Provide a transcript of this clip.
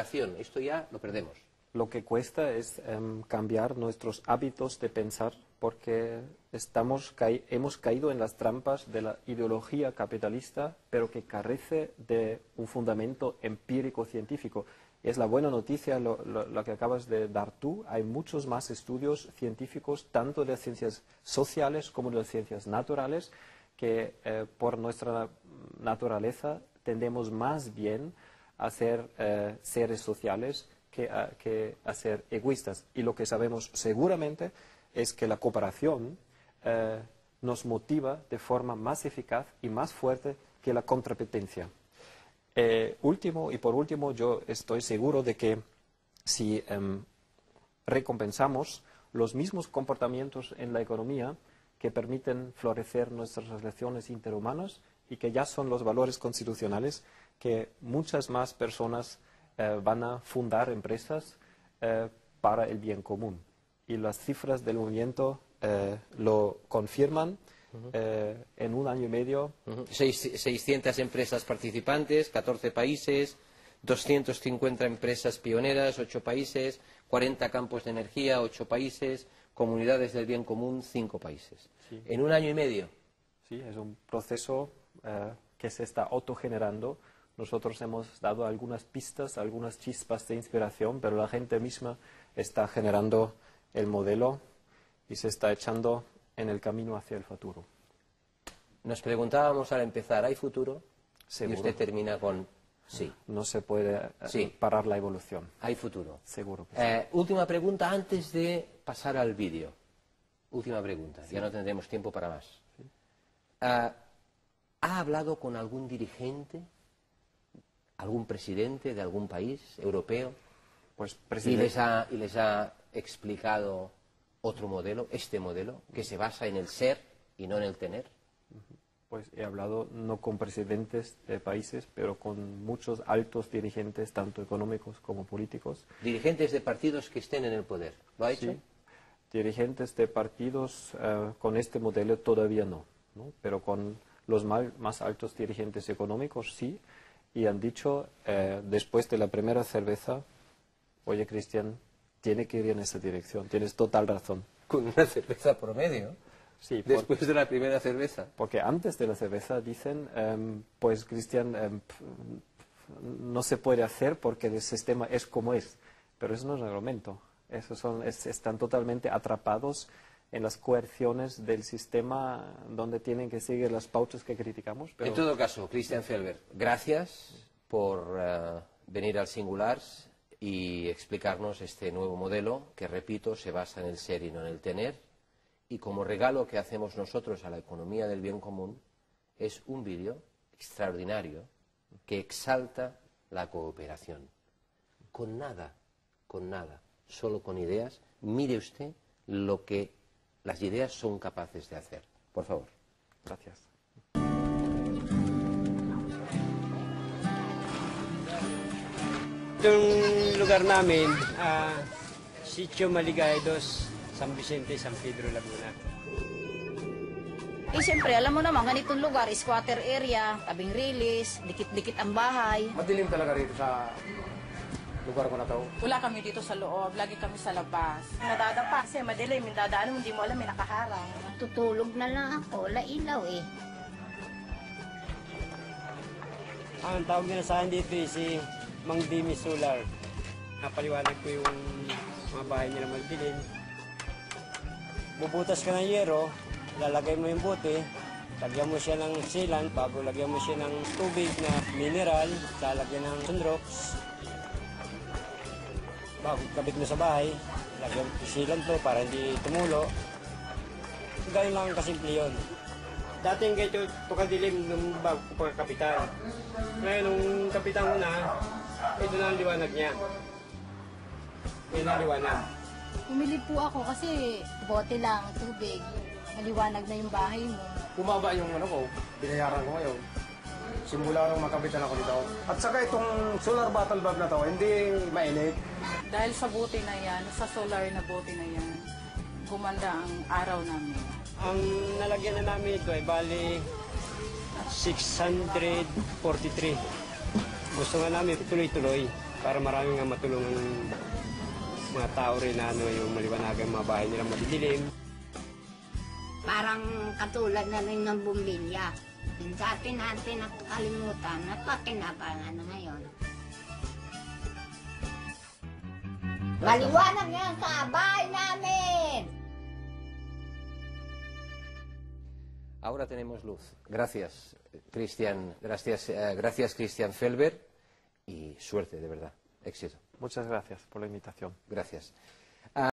habitación. Esto ya lo perdemos. Lo que cuesta es cambiar nuestros hábitos de pensar, porque hemos caído en las trampas de la ideología capitalista, pero que carece de un fundamento empírico científico. Es la buena noticia lo que acabas de dar tú. Hay muchos más estudios científicos, tanto de las ciencias sociales como de las ciencias naturales, que por nuestra naturaleza tendemos más bien a ser seres sociales que a ser egoístas. Y lo que sabemos seguramente es que la cooperación nos motiva de forma más eficaz y más fuerte que la competencia. Por último, yo estoy seguro de que si recompensamos los mismos comportamientos en la economía que permiten florecer nuestras relaciones interhumanas y que ya son los valores constitucionales, que muchas más personas van a fundar empresas para el bien común. Y las cifras del movimiento lo confirman. En un año y medio. 600 empresas participantes, 14 países, 250 empresas pioneras, 8 países, 40 campos de energía, 8 países, comunidades del bien común, 5 países. Sí. En un año y medio. Sí, es un proceso que se está autogenerando. Nosotros hemos dado algunas pistas, algunas chispas de inspiración, pero la gente misma está generando el modelo y se está echando en el camino hacia el futuro. Nos preguntábamos al empezar, ¿hay futuro? Seguro. Y usted termina con sí. No se puede parar la evolución. Hay futuro. Seguro que sí. Última pregunta antes de pasar al vídeo. Última pregunta, ya no tendremos tiempo para más. Sí. ¿Ha hablado con algún dirigente, algún presidente de algún país europeo? Pues y les ha explicado otro modelo, este modelo, que se basa en el ser y no en el tener? Pues he hablado no con presidentes de países, pero con muchos altos dirigentes, tanto económicos como políticos. ¿Dirigentes de partidos que estén en el poder? ¿Lo ha hecho? Sí. Dirigentes de partidos con este modelo todavía no, pero con los más altos dirigentes económicos sí, y han dicho después de la primera cerveza, oye Cristian, tiene que ir en esa dirección, tienes total razón. Con una cerveza promedio. Sí, después de la primera cerveza. Porque antes de la cerveza dicen, pues Cristian, no se puede hacer porque el sistema es como es. Pero eso no es el argumento. Están totalmente atrapados en las coerciones del sistema donde tienen que seguir las pautas que criticamos. Pero... En todo caso, Christian Felber, gracias por venir al Singulars y explicarnos este nuevo modelo que, repito, se basa en el ser y no en el tener. Y como regalo que hacemos nosotros a la economía del bien común, es un vídeo extraordinario que exalta la cooperación. Con nada, solo con ideas. Mire usted lo que las ideas son capaces de hacer. Por favor. Gracias. Itong lugar namin, Sitio Maligaya 2, San Vicente, San Pedro, Laguna. Siyempre, alam mo naman, ganitong lugar, squatter area, tabing release, dikit-dikit ang bahay. Madilim talaga rito sa lugar ko na to. Wala kami dito sa loob, lagi kami sa labas. Nadadapa kasi madilim, yung dadaan mo, hindi mo alam, may nakaharang. Tutulog na lang ako, wala ilaw eh. Ang tawag nila sa akin dito si Mang Dimi Solar. Napaliwanag ko yung mga bahay nila magdilim. Bubutas ka ng yero, lalagay mo yung bote, lagyan mo siya ng sealant, bago lagyan mo siya ng tubig na mineral, lalagyan ng sunrox. Bago kabit mo sa bahay, lagyan mo sealant to para hindi tumulo. Ganyan lang kasimple yun. Dati yung ganito, tukadilim nung bago ko pagkapitan. Ngayon, nung kapitan ko na, ito na ang liwanag niya. Yan ang liwanag. Pumili po ako kasi bote lang, tubig. Maliwanag na yung bahay mo. Bumaba yung ko, binayaran ko ngayon. Simula nung makapitan ako dito. At saka itong solar bottle bulb na to, hindi mainit. Dahil sa bote na yan, sa solar na bote na yan, gumanda ang araw namin. Ang nalagyan na namin ito ay bali 643. Gusto nga namin tuloy-tuloy. para marami nga matulungan mga tao rin na yung maliwanagan mga bahay nila madidilim. Parang katulad na rin ng bumbilya. Yung dati natin nakalimutan at pakinabangan na ngayon. Maliwanag yan sa bahay namin! Ahora tenemos luz. Gracias, Cristian. Gracias, Cristian Felber. Y suerte, de verdad. Éxito. Muchas gracias por la invitación. Gracias.